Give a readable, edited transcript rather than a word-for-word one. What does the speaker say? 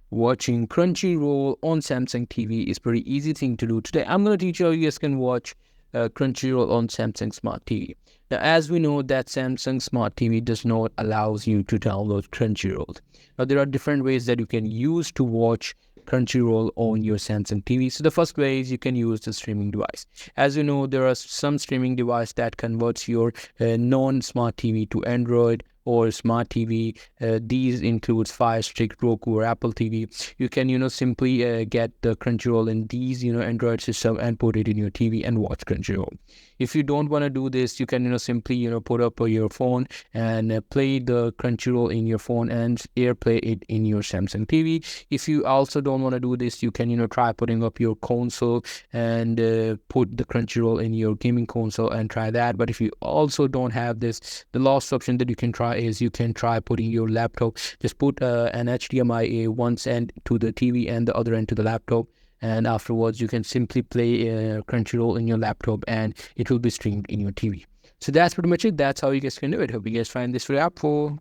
watching Crunchyroll on Samsung TV is pretty easy thing to do. Today, I'm going to teach you how you guys can watch Crunchyroll on Samsung Smart TV. Now, as we know that Samsung Smart TV does not allows you to download Crunchyroll. Now, there are different ways that you can use to watch Crunchyroll on your Samsung TV. So the first way is you can use the streaming device. As you know, there are some streaming device that converts your non-smart TV to Android or smart TV. These includes Fire Stick, Roku, or Apple TV. You can, simply get the Crunchyroll in these, Android system and put it in your TV and watch Crunchyroll. If you don't want to do this, you can, simply, put up your phone and play the Crunchyroll in your phone and AirPlay it in your Samsung TV. If you also don't want to do this, you can, try putting up your console and put the Crunchyroll in your gaming console and try that. But if you also don't have this, the last option that you can try is you can try putting your laptop. Just put an HDMI one end to the TV and the other end to the laptop, and afterwards you can simply play Crunchyroll in your laptop and it will be streamed in your TV. So that's pretty much it. That's how you guys can do it. Hope you guys find this very helpful.